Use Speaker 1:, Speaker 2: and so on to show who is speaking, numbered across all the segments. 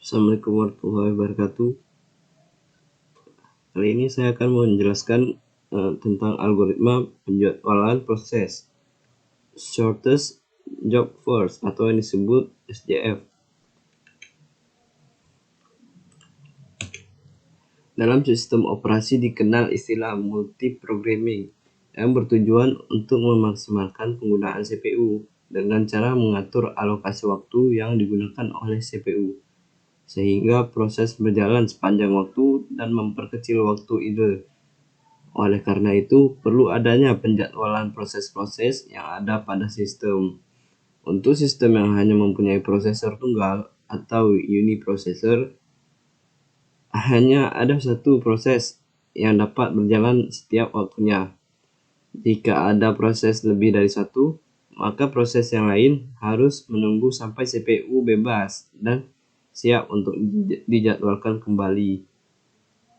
Speaker 1: Assalamualaikum warahmatullahi wabarakatuh. Kali ini saya akan menjelaskan tentang algoritma penjadwalan proses Shortest Job First atau yang disebut SJF. Dalam sistem operasi dikenal istilah multiprogramming yang bertujuan untuk memaksimalkan penggunaan CPU dengan cara mengatur alokasi waktu yang digunakan oleh CPU sehingga proses berjalan sepanjang waktu dan memperkecil waktu idle. Oleh karena itu, perlu adanya penjadwalan proses-proses yang ada pada sistem. Untuk sistem yang hanya mempunyai prosesor tunggal atau uniprocessor, hanya ada satu proses yang dapat berjalan setiap waktunya. Jika ada proses lebih dari satu, maka proses yang lain harus menunggu sampai CPU bebas dan siap untuk dijadwalkan kembali.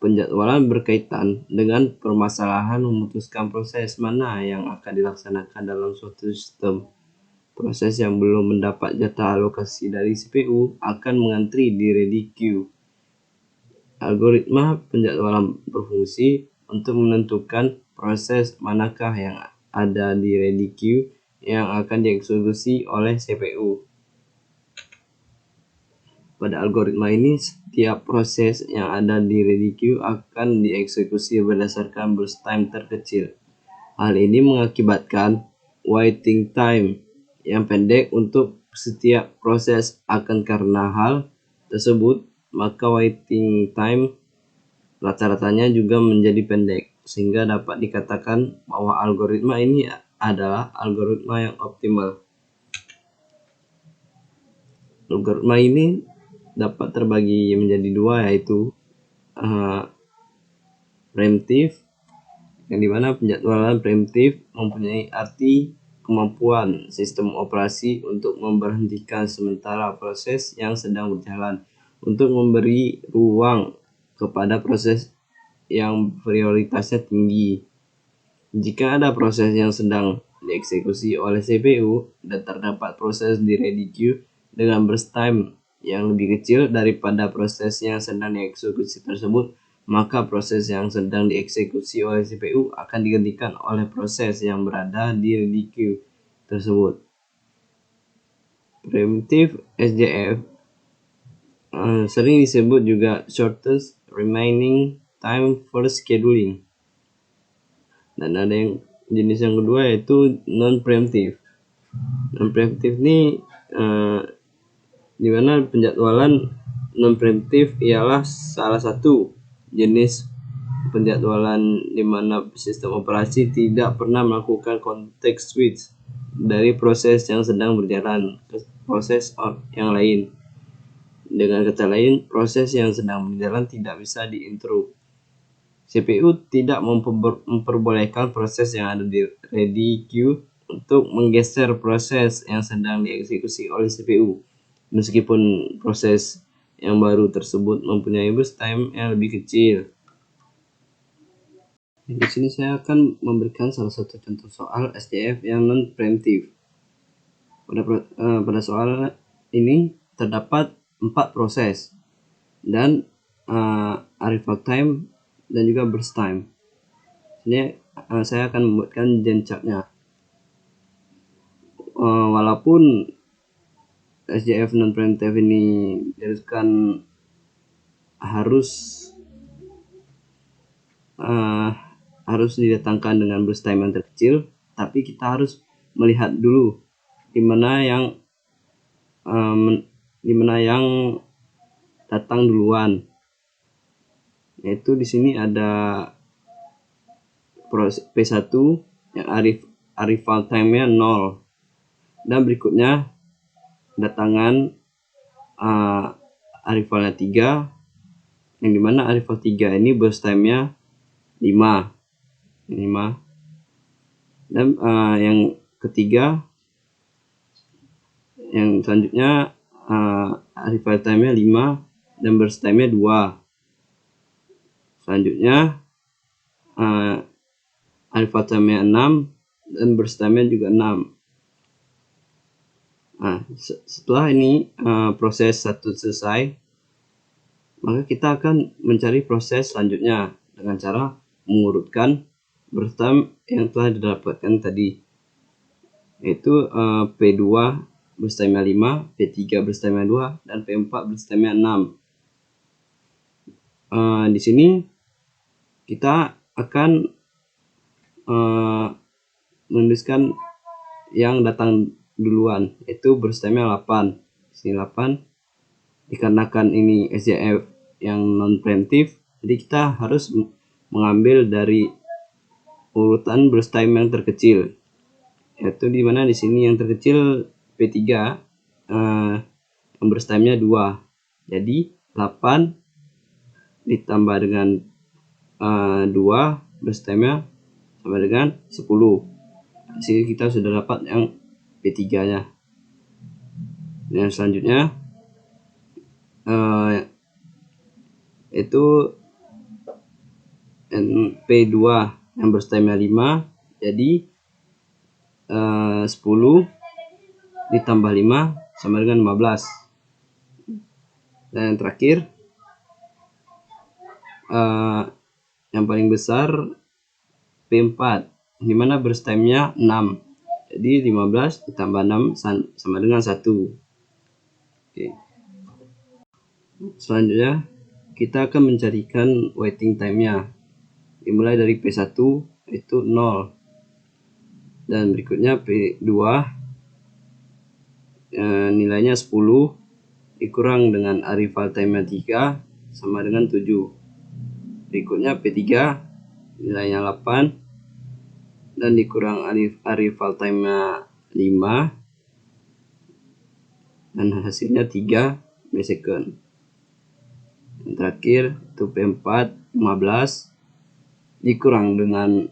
Speaker 1: Penjadwalan berkaitan dengan permasalahan memutuskan proses mana yang akan dilaksanakan dalam suatu sistem. Proses yang belum mendapat jatah alokasi dari CPU akan mengantri di ready queue. Algoritma penjadwalan berfungsi untuk menentukan proses manakah yang ada di ready queue yang akan dieksekusi oleh CPU. Pada algoritma ini, setiap proses yang ada di ready queue akan dieksekusi berdasarkan burst time terkecil. Hal ini mengakibatkan waiting time yang pendek untuk setiap proses. Akan karena hal tersebut, maka waiting time rata-ratanya juga menjadi pendek, sehingga dapat dikatakan bahwa algoritma ini adalah algoritma yang optimal. Algoritma ini dapat terbagi menjadi dua, yaitu preemptif, yang dimana penjadwalan preemptif mempunyai arti kemampuan sistem operasi untuk memberhentikan sementara proses yang sedang berjalan untuk memberi ruang kepada proses yang prioritasnya tinggi. Jika ada proses yang sedang dieksekusi oleh CPU dan terdapat proses di ready queue dengan burst time yang lebih kecil daripada proses yang sedang dieksekusi tersebut, maka proses yang sedang dieksekusi oleh CPU akan digantikan oleh proses yang berada di ready queue tersebut. Primitif SJF sering disebut juga shortest remaining time for scheduling. Dan ada yang jenis yang kedua, yaitu non-preemptive. Non-preemptive ini dimana penjadwalan non-preemptive ialah salah satu jenis penjadwalan di mana sistem operasi tidak pernah melakukan context switch dari proses yang sedang berjalan ke proses yang lain. Dengan kata lain, proses yang sedang berjalan tidak bisa diinterrupt. CPU tidak memperbolehkan proses yang ada di ready queue untuk menggeser proses yang sedang dieksekusi oleh CPU. Meskipun proses yang baru tersebut mempunyai burst time yang lebih kecil. Di sini saya akan memberikan salah satu contoh soal SJF yang non-preemptive. Pada soal ini terdapat 4 proses dan arrival time dan juga burst time. Ini saya akan membuatkan Gantt chart-nya. Walaupun SJF non-preemptive ini diharuskan harus didatangkan dengan burst time yang terkecil, tapi kita harus melihat dulu di mana yang datang duluan. Yaitu di sini ada proses P1 yang arrival time-nya 0. Dan berikutnya datangan arrivalnya 3, yang dimana arrival 3 ini burst time-nya 5. Dan yang ketiga, yang selanjutnya arrival time-nya 5 dan burst time-nya 2. Selanjutnya arrival time-nya 6 dan burst time-nya juga 6. Setelah ini proses 1 selesai, maka kita akan mencari proses selanjutnya dengan cara mengurutkan berstime yang telah didapatkan tadi, yaitu P2 berstime 5, P3 berstime 2, dan P4 berstime 6. Di sini kita akan menuliskan yang datang duluan, yaitu berstime 8. Di sini 8, dikarenakan ini SJF yang non preemptif, jadi kita harus mengambil dari urutan berstime yang terkecil, yaitu di mana di sini yang terkecil P3 yang berstime-nya 2. Jadi 8 ditambah dengan 2 berstime-nya sama dengan 10. Di sini kita sudah dapat yang P3-nya. Dan selanjutnya itu P2 yang berstime 5, jadi 10 ditambah 5 sama dengan 15. Dan yang terakhir yang paling besar P4, dimana berstime-nya 6, jadi 15 ditambah 6 sama dengan 1. Oke. Selanjutnya kita akan mencarikan waiting time-nya, dimulai dari P1 itu 0, dan berikutnya P2 nilainya 10 dikurang dengan arrival time-nya 3 sama dengan 7. Berikutnya P3 nilainya 8 dan dikurang arrival time-nya 5 dan hasilnya 3 millisecond. Yang terakhir itu P4 15 dikurang dengan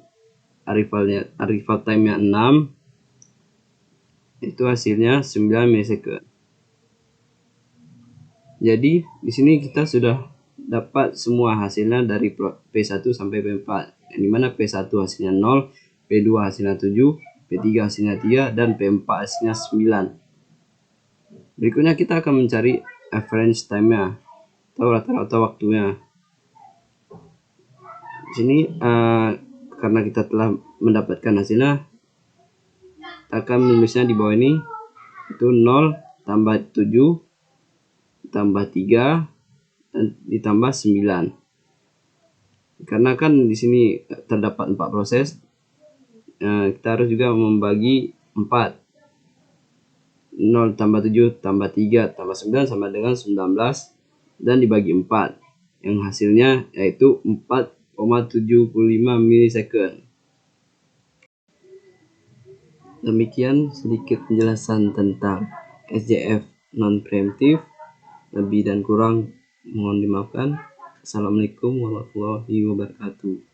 Speaker 1: arrival time-nya 6, itu hasilnya 9 millisecond. Jadi di sini kita sudah dapat semua hasilnya dari P1 sampai P4, yang dimana P1 hasilnya 0, P2 hasilnya 7, P3 hasilnya 3, dan P4 hasilnya 9. Berikutnya kita akan mencari average time-nya atau rata-rata waktunya. Di sini karena kita telah mendapatkan hasilnya, kita akan menulisnya di bawah ini, itu 0 tambah 7 tambah 3 dan ditambah 9. Karena kan di sini terdapat 4 proses, kita harus juga membagi 4. 0 tambah 7 tambah 3 tambah 9 sama dengan 19, dan dibagi 4, yang hasilnya yaitu 4,75 millisecond. Demikian sedikit penjelasan tentang SJF non preemptif. Lebih dan kurang mohon dimaafkan. Assalamualaikum warahmatullahi wabarakatuh.